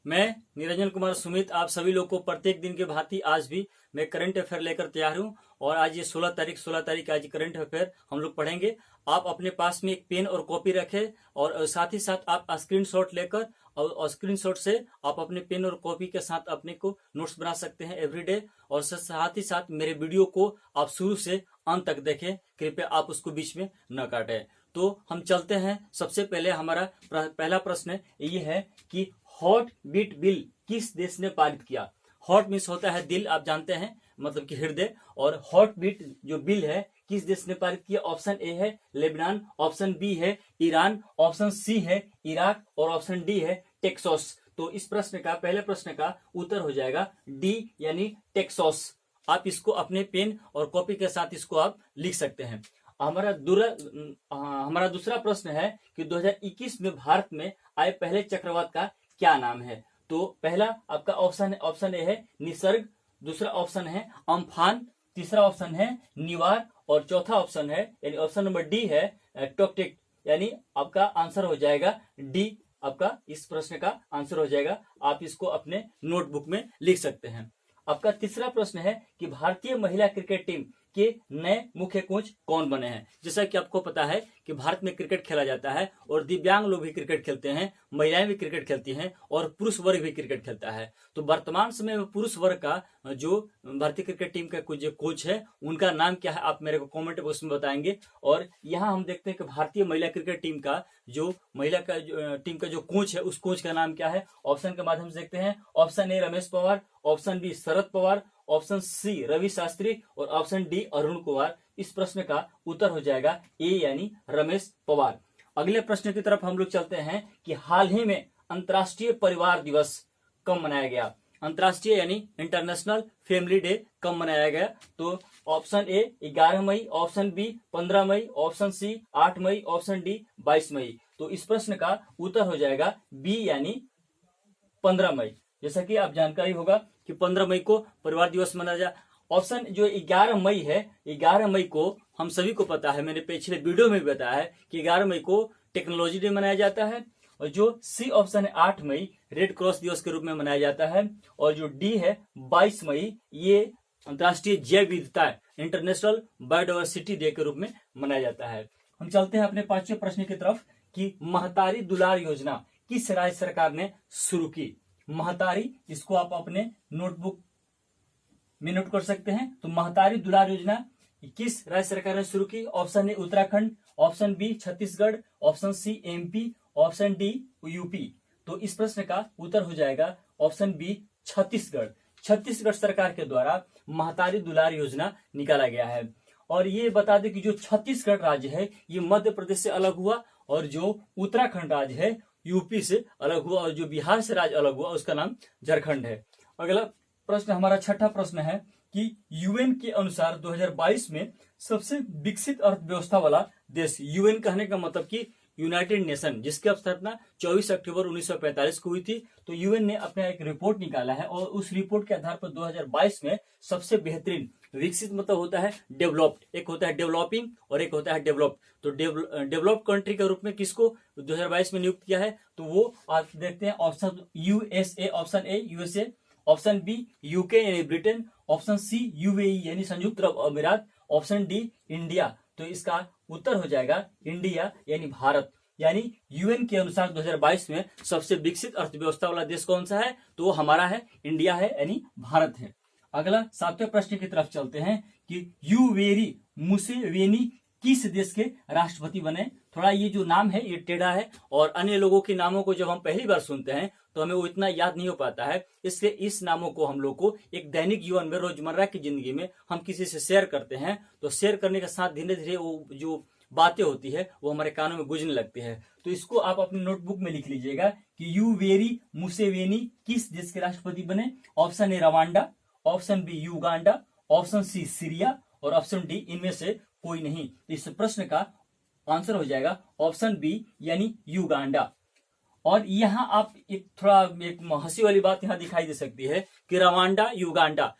मैं निरंजन कुमार सुमित आप सभी लोग को प्रत्येक दिन के भांति आज भी मैं करंट अफेयर लेकर तैयार हूं। और आज ये 16 तारीख आज करंट अफेयर हम लोग पढ़ेंगे। आप अपने पास में एक पेन और कॉपी रखें और साथ ही साथ आप स्क्रीनशॉट लेकर और स्क्रीनशॉट से आप अपने पेन और कॉपी के साथ अपने को नोट्स बना सकते हैं एवरीडे। और साथ ही साथ मेरे वीडियो को आप शुरू से अंत तक देखें, कृपया आप उसको बीच में न काटें। तो हम चलते हैं। सबसे पहले हमारा पहला प्रश्न ये है कि हॉट बीट बिल किस देश ने पारित किया। हॉट मीन्स होता है दिल, आप जानते हैं, मतलब कि हृदय। और हॉट बीट जो बिल है किस देश ने पारित किया। ऑप्शन ए है लेबनान, ऑप्शन बी है ईरान, ऑप्शन सी है इराक और ऑप्शन डी है टेक्सास। तो इस प्रश्न का पहले प्रश्न का उत्तर हो जाएगा डी यानी टेक्सास। आप इसको अपने पेन और कॉपी के साथ इसको आप लिख सकते हैं। हमारा दूसरा प्रश्न है कि 2021 में भारत में आए पहले चक्रवात का क्या नाम है। तो पहला आपका ऑप्शन ए है निसर्ग, दूसरा ऑप्शन है अम्फान, तीसरा ऑप्शन है निवार और चौथा ऑप्शन है यानी ऑप्शन नंबर डी है टोक्टेक। यानी आपका आंसर हो जाएगा डी। आपका इस प्रश्न का आंसर हो जाएगा। आप इसको अपने नोटबुक में लिख सकते हैं। आपका तीसरा प्रश्न है कि भारतीय महिला क्रिकेट टीम के नए मुख्य कोच कौन बने हैं। जैसा कि आपको पता है कि भारत में क्रिकेट खेला जाता है और दिव्यांग लोग भी क्रिकेट खेलते हैं, महिलाएं भी क्रिकेट खेलती हैं और पुरुष वर्ग भी क्रिकेट खेलता है। तो वर्तमान समय में पुरुष वर्ग का जो भारतीय क्रिकेट टीम का जो कोच है उनका नाम क्या है, आप मेरे को कमेंट बॉक्स में बताएंगे। और यहाँ हम देखते हैं कि भारतीय महिला क्रिकेट टीम का जो टीम का जो कोच है उस कोच का नाम क्या है। ऑप्शन के माध्यम से देखते हैं। Option A Ramesh Pawar, option B Sharad Pawar, option C Ravi Shastri और ऑप्शन डी अरुण कुमार। इस प्रश्न का उत्तर हो जाएगा ए यानी रमेश पवार। अगले प्रश्न की तरफ हम लोग चलते हैं कि हाल ही में अंतर्राष्ट्रीय परिवार दिवस कब मनाया गया। अंतर्राष्ट्रीय यानी इंटरनेशनल फैमिली डे कब मनाया गया। तो ऑप्शन ए 11 मई, ऑप्शन बी 15 मई, ऑप्शन सी 8 मई, ऑप्शन डी 22 मई। तो इस प्रश्न का उत्तर हो जाएगा बी यानी 15 मई। जैसा कि आप जानकारी होगा कि 15 मई को परिवार दिवस मनाया जाए। ऑप्शन जो 11 मई है, 11 मई को हम सभी को पता है, मैंने पिछले वीडियो में भी बताया है कि 11 मई को टेक्नोलॉजी डे मनाया जाता है। और जो सी ऑप्शन है 8 मई रेड क्रॉस दिवस के रूप में मनाया जाता है। और जो डी है 22 मई ये अंतर्राष्ट्रीय जैव विविधता इंटरनेशनल बायोडाइवर्सिटी डे के रूप में मनाया जाता है। हम चलते हैं अपने पांचवें प्रश्न की तरफ कि महतारी दुलार योजना किस राज्य सरकार ने शुरू की। महतारी, इसको आप अपने नोटबुक में नोट कर सकते हैं। तो महतारी दुलार योजना किस राज्य सरकार ने शुरू की। Option A Uttarakhand, option B Chhattisgarh, option C MP, option D UP. तो इस प्रश्न का उत्तर हो जाएगा ऑप्शन बी छत्तीसगढ़। छत्तीसगढ़ सरकार के द्वारा महतारी दुलार योजना निकाला गया है। और ये बता दें कि जो छत्तीसगढ़ राज्य है ये मध्य प्रदेश से अलग हुआ और जो उत्तराखंड राज्य है यूपी से अलग हुआ और जो बिहार से राज्य अलग हुआ उसका नाम झारखंड है। अगला प्रश्न हमारा छठा प्रश्न है कि यूएन के अनुसार 2022 में सबसे विकसित अर्थव्यवस्था वाला देश। यूएन कहने का मतलब कि यूनाइटेड नेशन, जिसकी स्थापना 24 अक्टूबर 1945 को हुई थी। तो यूएन ने अपना एक रिपोर्ट निकाला है और उस रिपोर्ट के आधार पर 2022 में सबसे बेहतरीन, विकसित मतलब होता है डेवलप्ड, एक होता है डेवलपिंग और एक होता है डेवलप्ड। तो डेवलप्ड कंट्री के रूप में किसको 2022 में नियुक्त किया है। तो वो आप देखते हैं option USA, option A USA, option B UK यानी ब्रिटेन, ऑप्शन सी यूएई यानी संयुक्त अरब अमीरात, ऑप्शन डी इंडिया। तो इसका उत्तर हो जाएगा इंडिया यानी भारत। यानी यूएन के अनुसार 2022 में सबसे विकसित अर्थव्यवस्था वाला देश कौन सा है। तो वो हमारा है, इंडिया है यानी भारत है। अगला सातवें प्रश्न की तरफ चलते हैं कि युवेरी मुसेवेनी किस देश के राष्ट्रपति बने। थोड़ा ये जो नाम है ये टेढ़ा है और अन्य लोगों के नामों को जब हम पहली बार सुनते हैं तो हमें वो इतना याद नहीं हो पाता है। इसलिए इस नामों को हम लोग को एक दैनिक जीवन में, रोजमर्रा की जिंदगी में हम किसी से शेयर करते हैं तो शेयर करने के साथ धीरे धीरे वो जो बातें होती है वो हमारे कानों में गूंजने लगती है। तो इसको आप अपनी नोटबुक में लिख लीजिएगा कि युवेरी मुसेवेनी किस देश के राष्ट्रपति बने। Option A Rwanda, option B Uganda, option C Syria और ऑप्शन डी इनमें से कोई नहीं। इस प्रश्न का आंसर हो जाएगा ऑप्शन बी यानी युगांडा। और यहाँ आप एक हंसी वाली बात यहाँ दिखाई दे सकती है कि रवांडा, युगांडा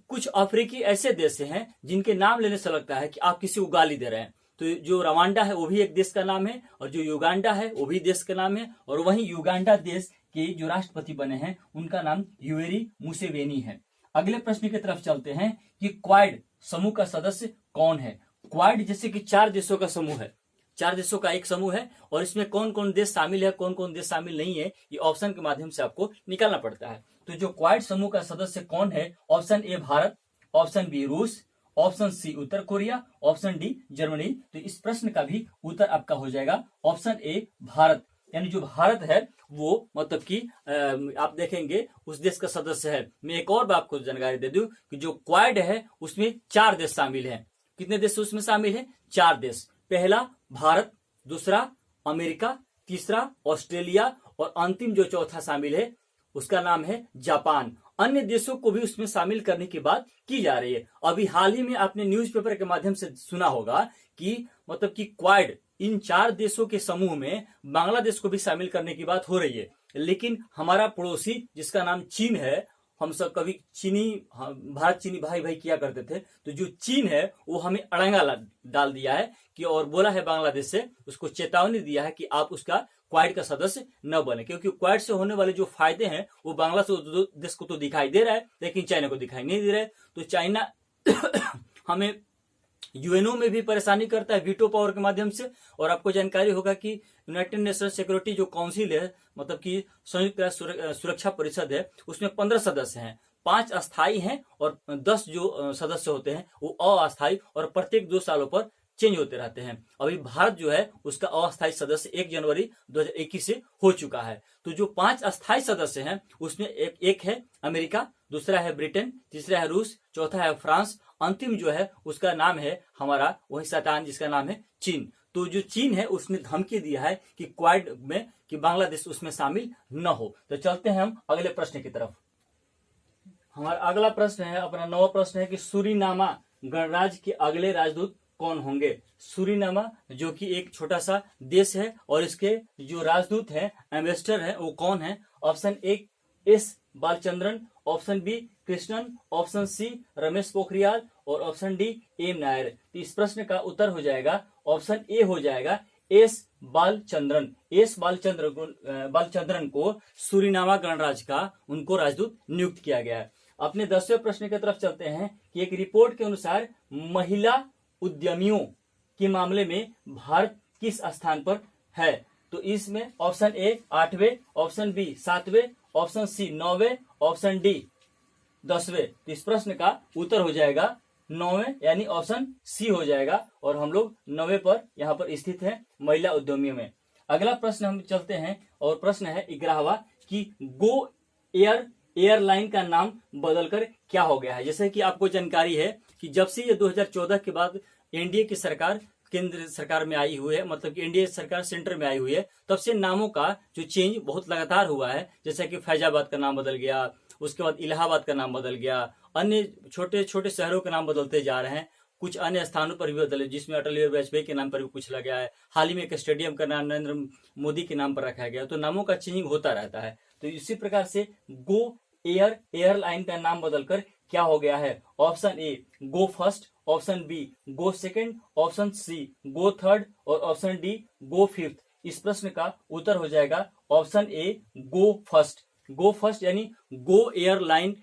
कुछ अफ्रीकी ऐसे देश हैं जिनके नाम लेने से लगता है कि आप किसी को गाली दे रहे हैं। तो जो रवांडा है वो भी एक देश का नाम है, और जो युगांडा है वो भी देश का नाम है, और वहीं युगांडा देश के जो राष्ट्रपति बने हैं उनका नाम यूवेरी मुसेवेनी है। अगले प्रश्न की तरफ चलते हैं कि क्वाड समूह का सदस्य कौन है। क्वाड जैसे कि 4 देशों का समूह है, 4 देशों का एक समूह है, और इसमें कौन कौन देश शामिल है, कौन कौन देश शामिल नहीं है, ये ऑप्शन के माध्यम से आपको निकालना पड़ता है। तो जो क्वाड समूह का सदस्य कौन है, option A Bharat, option B रूस, ऑप्शन सी उत्तर कोरिया, ऑप्शन डी जर्मनी। तो इस प्रश्न का भी उत्तर आपका हो जाएगा ऑप्शन ए भारत, यानी जो भारत है वो मतलब कि आप देखेंगे उस देश का सदस्य है। मैं एक और बात को जानकारी दे दूं कि जो क्वाड है उसमें 4 देश शामिल हैं। कितने देश उसमें शामिल है? 4 देश। पहला भारत, दूसरा अमेरिका, तीसरा ऑस्ट्रेलिया, और अंतिम जो चौथा शामिल है उसका नाम है जापान। अन्य देशों को भी उसमें शामिल करने की बात की जा रही है। अभी हाल ही में आपने न्यूज़पेपर के माध्यम से सुना होगा कि मतलब कि क्वाड इन 4 देशों के समूह में बांग्लादेश को भी शामिल करने की बात हो रही है, लेकिन हमारा पड़ोसी जिसका नाम चीन है, हम सब कभी भारत चीनी भाई भाई किया करते थे, तो जो चीन है वो हमें अड़ंगा डाल दिया है कि, और बोला है बांग्लादेश से, उसको चेतावनी दिया है कि आप उसका क्वाड का सदस्य न बने, क्योंकि क्वाड से होने वाले जो फायदे हैं वो बांग्लादेश को तो दिखाई दे रहा है लेकिन चाइना को दिखाई नहीं दे रहा है। तो चाइना हमें यूएनओ में भी परेशानी करता है वीटो पावर के माध्यम से। और आपको जानकारी होगा कि यूनाइटेड नेशन सिक्योरिटी जो काउंसिल है, मतलब कि संयुक्त राष्ट्र सुरक्षा परिषद है, उसमें 15 सदस्य हैं, 5 अस्थायी हैं और 10 जो सदस्य होते हैं वो अस्थायी, और प्रत्येक 2 सालों पर चेंज होते रहते हैं। अभी भारत जो है उसका अस्थायी सदस्य 1 जनवरी 2021 से हो चुका है। तो जो 5 अस्थायी सदस्य हैं उसमें एक है अमेरिका, दूसरा है ब्रिटेन, तीसरा है रूस, चौथा है फ्रांस, अंतिम जो है उसका नाम है हमारा वही शैतान जिसका नाम है चीन। तो जो चीन है उसने धमकी दिया है कि क्वाड में कि बांग्लादेश उसमें शामिल न हो। तो चलते हैं हम अगले प्रश्न की तरफ। हमारा अगला प्रश्न है, अपना 9वां प्रश्न है कि सूरीनामा गणराज्य के अगले राजदूत कौन होंगे। सूरीनामा जो कि एक छोटा सा देश है और इसके जो राजदूत है, एम्बेसडर है, वो कौन है। Option A S Balachandran, option B Krishnan, option C Ramesh Pokhriyal, और ऑप्शन डी एम नायर। तो इस प्रश्न का उत्तर हो जाएगा ऑप्शन ए हो जाएगा एस बालचंद्रन। एस बालचंद्रन को सूरीनामा गणराज्य का उनको राजदूत नियुक्त किया गया है। अपने 10वें प्रश्न की तरफ चलते हैं कि एक रिपोर्ट के अनुसार महिला उद्यमियों के मामले में भारत किस स्थान पर है। तो इसमें ऑप्शन ए 8वें, ऑप्शन बी 7वें, ऑप्शन सी 9वें, ऑप्शन डी 10वें। तो इस प्रश्न का उत्तर हो जाएगा 9वें, यानी ऑप्शन सी हो जाएगा, और हम लोग 9वें पर यहाँ पर स्थित हैं महिला उद्यमियों में। अगला प्रश्न हम चलते हैं, और प्रश्न है 11वां कि गो एयरलाइन का नाम बदलकर क्या हो गया है। जैसे कि आपको जानकारी है कि जब से ये 2014 के बाद एनडीए की सरकार केंद्र सरकार में आई हुई है, मतलब कि एनडीए सरकार सेंटर में आई हुई है, तब से नामों का जो चेंज बहुत लगातार हुआ है। जैसे कि फैजाबाद का नाम बदल गया, उसके बाद इलाहाबाद का नाम बदल गया, अन्य छोटे छोटे शहरों के नाम बदलते जा रहे हैं, कुछ अन्य स्थानों पर भी बदले, जिसमें अटल बिहारी वाजपेयी के नाम पर भी कुछ लगा है। हाल ही में एक स्टेडियम का नाम नरेंद्र मोदी के नाम पर रखा गया। तो नामों का चेंजिंग होता रहता है। तो इसी प्रकार से गो एयरलाइन का नाम बदलकर क्या हो गया है। Option A Go First, option B Go Second, option C Go Third, और ऑप्शन डी गो फिफ्थ। इस प्रश्न का उत्तर हो जाएगा option A Go First. Go First यानी गो एयरलाइन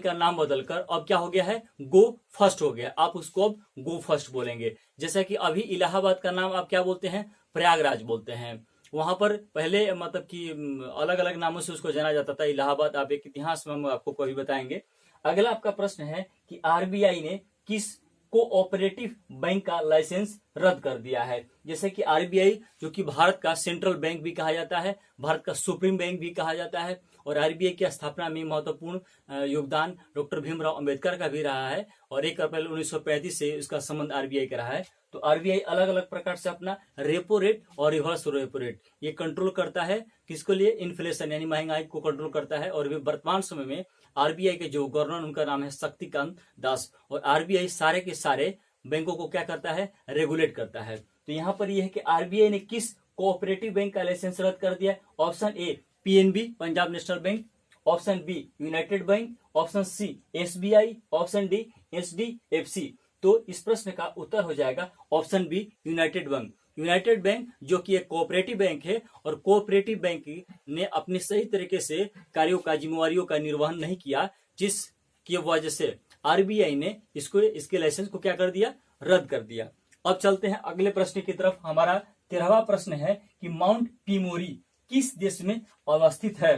का नाम बदलकर अब क्या हो गया है, गो फर्स्ट हो गया। आप उसको अब गो फर्स्ट बोलेंगे। जैसा कि अभी इलाहाबाद का नाम आप क्या बोलते हैं, प्रयागराज बोलते हैं। वहां पर पहले मतलब कि अलग अलग नामों से उसको जाना जाता था इलाहाबाद। आप एक इतिहास में हम आपको कभी बताएंगे। अगला आपका प्रश्न है कि आरबीआई ने किस कोऑपरेटिव बैंक का लाइसेंस रद्द कर दिया है। जैसे कि आरबीआई जो कि भारत का सेंट्रल बैंक भी कहा जाता है, भारत का सुप्रीम बैंक भी कहा जाता है, और आरबीआई की स्थापना में महत्वपूर्ण योगदान डॉक्टर भीमराव अंबेडकर का भी रहा है, और 1 अप्रैल 1935 से इसका संबंध आरबीआई का रहा है। तो आरबीआई अलग अलग प्रकार से अपना रेपो रेट और रिवर्स रेपो रेट ये कंट्रोल करता है। किसको लिए, इन्फ्लेशन यानी महंगाई को कंट्रोल करता है। और वर्तमान समय में आरबीआई के जो गवर्नर उनका नाम है शक्तिकांत दास, और आरबीआई सारे के सारे बैंकों को क्या करता है, रेगुलेट करता है। तो यहाँ पर यह है कि आरबीआई ने किस कोऑपरेटिव बैंक का लाइसेंस रद्द कर दिया। Option A PNB Punjab National Bank, option B United Bank, option C SBI, option D HDFC. तो इस प्रश्न का उत्तर हो जाएगा option B, United Bank. United Bank जो कि एक कोऑपरेटिव बैंक है, और कोऑपरेटिव बैंक ने अपनी सही तरीके से कार्यों का, जिम्मेवारियों का निर्वहन नहीं किया, जिसकी वजह से आरबीआई ने इसके लाइसेंस को क्या कर दिया, रद्द कर दिया। अब चलते हैं अगले प्रश्न की तरफ। हमारा 13वां प्रश्न है कि माउंट पिमोरी किस देश में अवस्थित है।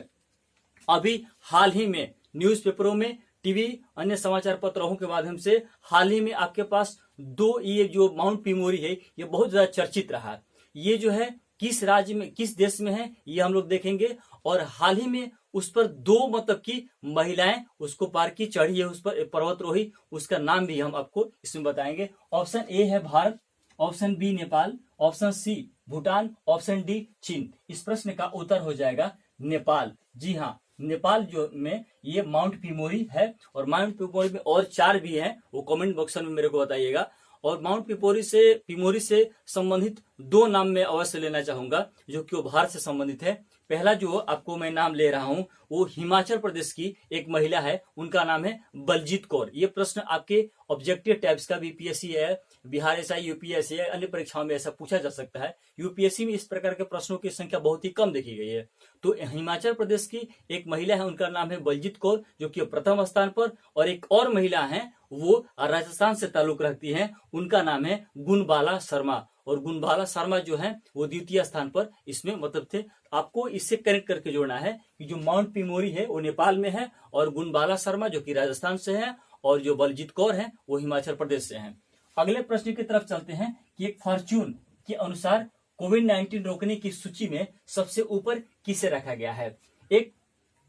अभी हाल ही में न्यूज़पेपरों में, टीवी, अन्य समाचार पत्रों के माध्यम से हाल ही में आपके पास ये जो माउंट पिमोरी है ये बहुत ज्यादा चर्चित रहा। ये जो है किस राज्य में, किस देश में है, ये हम लोग देखेंगे। और हाल ही में उस पर 2 मतलब की महिलाएं उसको पार की, चढ़ी है उस पर, पर्वतरोही, उसका नाम भी हम आपको इसमें बताएंगे। ऑप्शन ए है Bharat, option B Nepal, option C Bhutan, option D चीन। इस प्रश्न का उत्तर हो जाएगा नेपाल। जी हाँ, नेपाल जो में ये माउंट पिमोरी है, और माउंट पिमोरी में और 4 भी हैं, वो कमेंट बॉक्स में मेरे को बताइएगा। और माउंट पिमोरी से संबंधित 2 नाम मैं अवश्य लेना चाहूंगा, जो कि वो भारत से संबंधित है। पहला जो आपको मैं नाम ले रहा हूं वो हिमाचल प्रदेश की एक महिला है, उनका नाम है बलजीत कौर। ये प्रश्न आपके ऑब्जेक्टिव टाइप्स का बीपीएससी है, बिहार एसआई, यूपीएससी है, अन्य परीक्षाओं में ऐसा पूछा जा सकता है। यूपीएससी में इस प्रकार के प्रश्नों की संख्या बहुत ही कम देखी गई है। तो हिमाचल प्रदेश की एक महिला है, उनका नाम है बलजीत कौर, जो कि प्रथम स्थान पर। और एक और महिला है, वो राजस्थान से ताल्लुक रखती हैं, उनका नाम है गुणबाला शर्मा। और गुणबाला शर्मा जो है वो द्वितीय स्थान पर इसमें मतलब थे। आपको इससे कनेक्ट करके जोड़ना है कि जो माउंट पिमोरी है वो नेपाल में है, और गुणबाला शर्मा जो कि राजस्थान से है, और जो बलजीत कौर है वो हिमाचल प्रदेश से हैं। अगले प्रश्न की तरफ चलते हैं कि एक फॉर्च्यून के अनुसार कोविड-19 रोकने की सूची में सबसे ऊपर किसे रखा गया है। एक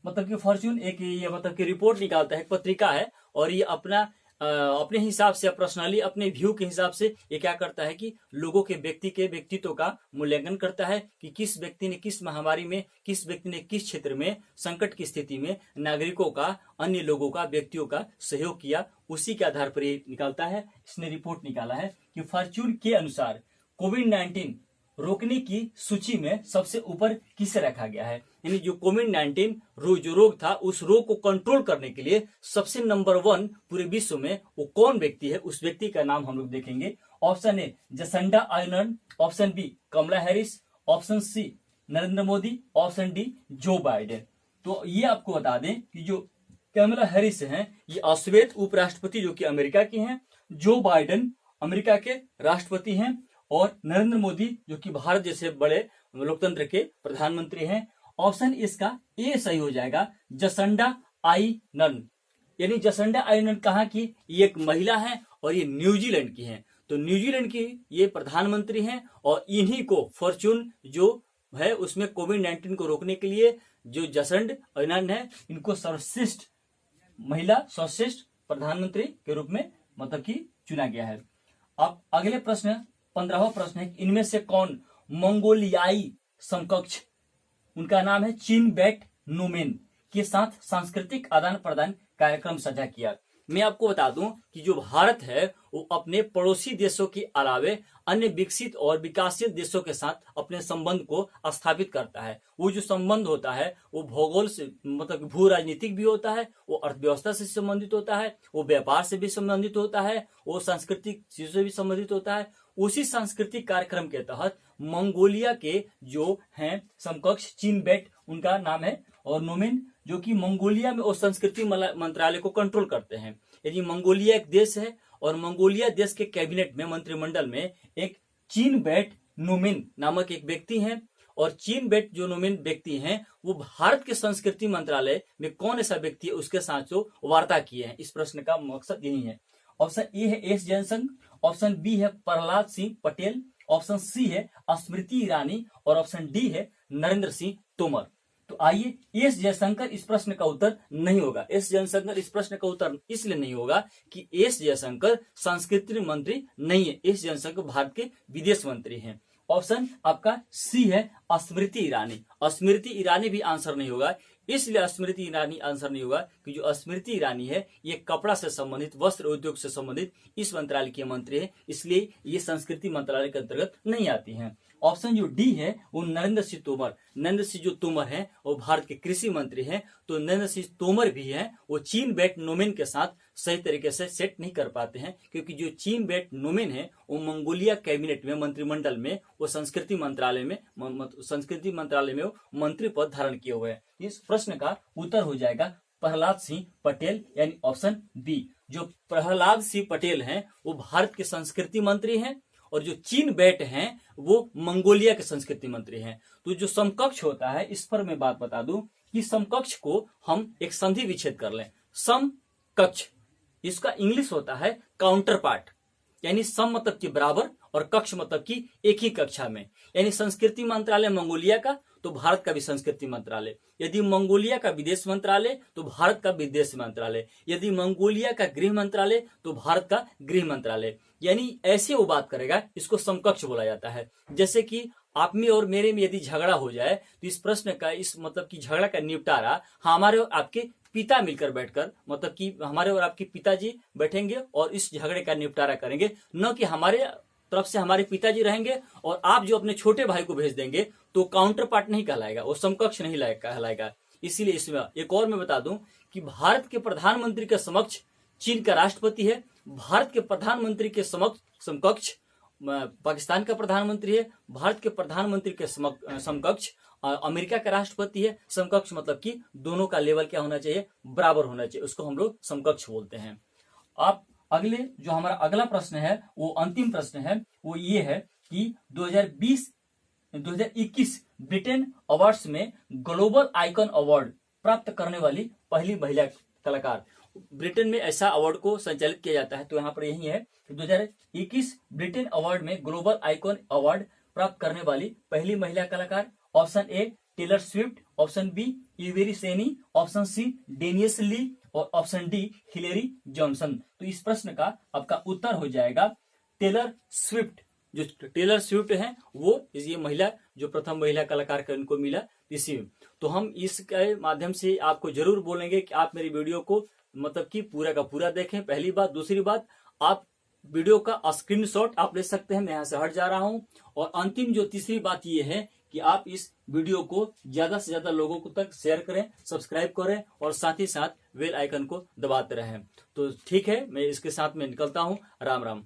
मतलब कि फॉर्च्यून एक ये मतलब कि रिपोर्ट निकालता है, एक पत्रिका है, और ये अपने हिसाब से, पर्सनली अपने व्यू के हिसाब से ये क्या करता है कि लोगों के व्यक्तित्व का मूल्यांकन करता है कि किस व्यक्ति ने किस महामारी में, किस व्यक्ति ने किस क्षेत्र में, संकट की स्थिति में नागरिकों का, अन्य लोगों का, व्यक्तियों का सहयोग किया, उसी के आधार पर ये निकालता है। इसने रिपोर्ट निकाला है कि फॉर्च्यून के अनुसार कोविड-19 रोकने की सूची में सबसे ऊपर किसे रखा गया है। यानी जो कोविड-19 जो रोग था, उस रोग को कंट्रोल करने के लिए सबसे नंबर 1 पूरे विश्व में वो कौन व्यक्ति है, उस व्यक्ति का नाम हम लोग देखेंगे। Option A Jacinda Ardern, option B Kamala Harris, option C Narendra Modi, option D Joe Biden. तो ये आपको बता दें कि जो कमला हैरिस हैं ये श्वेत उपराष्ट्रपति जो कि अमेरिका की हैं, जो बाइडेन अमेरिका के राष्ट्रपति हैं, और नरेंद्र मोदी जो कि भारत जैसे बड़े लोकतंत्र के प्रधानमंत्री हैं। ऑप्शन इसका ए सही हो जाएगा, जसंडा आर्नल्ड। यानी जसंडा आर्नल्ड कहाँ की, ये एक महिला है और ये न्यूजीलैंड की हैं। तो न्यूजीलैंड की ये प्रधानमंत्री हैं, और इन्हीं को फॉर्च्यून जो है उसमें कोविड-19 को रोकने के लिए जो जसंडा आर्नल्ड है, इनको सर्वश्रेष्ठ महिला, सर्वश्रेष्ठ प्रधानमंत्री के रूप में मतलब की चुना गया है। अब अगले प्रश्न 15वां प्रश्न है, इनमें से कौन मंगोलियाई समकक्ष, उनका नाम है चीन बैट नोमेन, के साथ सांस्कृतिक आदान प्रदान कार्यक्रम साझा किया। मैं आपको बता दूं कि जो भारत है वो अपने पड़ोसी देशों के अलावे अन्य विकसित और विकासशील देशों के साथ अपने संबंध को स्थापित करता है। वो जो संबंध होता है वो भूगोल से मतलब भू राजनीतिक भी होता है, वो अर्थव्यवस्था से संबंधित होता है, वो व्यापार से भी संबंधित होता है, वो सांस्कृतिक चीजों से भी संबंधित होता है। उसी सांस्कृतिक कार्यक्रम के तहत मंगोलिया के जो हैं समकक्ष चीन बैट, उनका नाम है, और नोमेन जो कि मंगोलिया में वो संस्कृति मंत्रालय को कंट्रोल करते हैं। यदि मंगोलिया एक देश है, और मंगोलिया देश के कैबिनेट में, मंत्रिमंडल में एक चीन बैट नोमेन नामक एक व्यक्ति हैं, और चीन बैट जो नोमेन व्यक्ति हैं वो भारत के संस्कृति मंत्रालय में कौन ऐसा व्यक्ति है उसके साथ जो वार्ता किए हैं। इस प्रश्न का मकसद यही है। ऑप्शन ए है एस जयशंकर, ऑप्शन बी है प्रहलाद सिंह पटेल, ऑप्शन सी है स्मृति ईरानी, और ऑप्शन डी है नरेंद्र सिंह तोमर। तो आइए, एस जयशंकर इस प्रश्न का उत्तर नहीं होगा। एस जयशंकर इस प्रश्न का उत्तर इसलिए नहीं होगा कि एस जयशंकर संस्कृति मंत्री नहीं है। एस जयशंकर भारत के विदेश मंत्री हैं। ऑप्शन आपका सी है स्मृति ईरानी। स्मृति ईरानी भी आंसर नहीं होगा। इसलिए स्मृति ईरानी आंसर नहीं होगा कि जो स्मृति ईरानी है ये कपड़ा से संबंधित, वस्त्र उद्योग से संबंधित इस मंत्रालय की मंत्री है, इसलिए ये संस्कृति मंत्रालय के अंतर्गत नहीं आती हैं। ऑप्शन जो डी है वो नरेंद्र सिंह तोमर। नरेंद्र सिंह जो तोमर है वो भारत के कृषि मंत्री हैं, तो नरेंद्र सिंह तोमर भी हैं, वो चीन बेट नोमेन के साथ सही तरीके से सेट नहीं कर पाते हैं, क्योंकि जो चीन बेट नोमेन है वो मंगोलिया कैबिनेट में, मंत्रिमंडल में, वो संस्कृति मंत्रालय में वो मंत्री पद धारण किए हुए हैं। इस प्रश्न का उत्तर हो जाएगा प्रहलाद सिंह पटेल, यानी ऑप्शन बी। जो प्रहलाद सिंह पटेल हैं वो भारत के संस्कृति मंत्री हैं, और जो चीन बेट हैं वो मंगोलिया के संस्कृति मंत्री हैं। तो जो समकक्ष होता है, इस पर मैं बात बता दूं कि समकक्ष को हम एक संधि विच्छेद कर लें। समकक्ष, इसका इंग्लिश होता है काउंटर पार्ट, यानी सम मतलब कि बराबर और कक्ष मतलब कि एक ही कक्षा में। यानी संस्कृति मंत्रालय मंगोलिया का, तो भारत का भी संस्कृति मंत्रालय। यदि मंगोलिया का विदेश मंत्रालय, तो भारत का विदेश मंत्रालय। यदि मंगोलिया का गृह मंत्रालय, तो भारत का गृह मंत्रालय। यानी ऐसे वो बात करेगा, इसको समकक्ष बोला जाता है। जैसे कि आप में और मेरे में यदि झगड़ा हो जाए, तो इस प्रश्न का, इस मतलब कि झगड़ा का निपटारा हमारे और आपके पिता मिलकर बैठकर, मतलब कि हमारे और आपके पिताजी बैठेंगे और इस झगड़े का निपटारा करेंगे, न कि हमारे तरफ से हमारे पिताजी रहेंगे और आप जो अपने छोटे भाई को भेज देंगे, तो काउंटर पार्ट नहीं कहलाएगा, वो समकक्ष नहीं कहलाएगा। इसीलिए इसमें एक और मैं बता दूं कि भारत के प्रधानमंत्री के समक्ष चीन का राष्ट्रपति है, भारत के प्रधानमंत्री के समकक्ष पाकिस्तान का प्रधानमंत्री है, भारत के प्रधानमंत्री के समकक्ष अमेरिका का राष्ट्रपति है। समकक्ष मतलब कि दोनों का लेवल क्या होना चाहिए, बराबर होना चाहिए, उसको हम लोग समकक्ष बोलते हैं। आप अगले, जो हमारा अगला प्रश्न है वो अंतिम प्रश्न है, वो ये है कि 2021 ब्रिटेन अवार्ड्स में ग्लोबल आइकन अवार्ड प्राप्त करने वाली पहली महिला कलाकार। ब्रिटेन में ऐसा अवार्ड को संचालित किया जाता है, तो यहाँ पर यही है 2021 ब्रिटेन अवार्ड में ग्लोबल आइकन अवार्ड प्राप्त करने वाली पहली महिला कलाकार। Option A Taylor Swift, option B यूवेरी सेनी, ऑप्शन सी डेनियस ली, और ऑप्शन डी हिलेरी जॉनसन। तो इस प्रश्न का आपका उत्तर हो जाएगा टेलर स्विफ्ट। जो टेलर स्विफ्ट है वो ये महिला, जो प्रथम महिला कलाकार का उनको मिला इसी में। तो हम इसके माध्यम से आपको जरूर बोलेंगे कि आप मेरी वीडियो को मतलब कि पूरा का पूरा देखें, पहली बात। दूसरी बात, आप वीडियो का स्क्रीनशॉट आप ले सकते हैं, मैं यहाँ से हट जा रहा हूँ। और अंतिम जो तीसरी बात ये है कि आप इस वीडियो को ज्यादा से ज्यादा लोगों को तक शेयर करें, सब्सक्राइब करें, और साथ ही साथ बेल आइकन को दबाते रहें। तो ठीक है, मैं इसके साथ में निकलता हूँ। राम राम।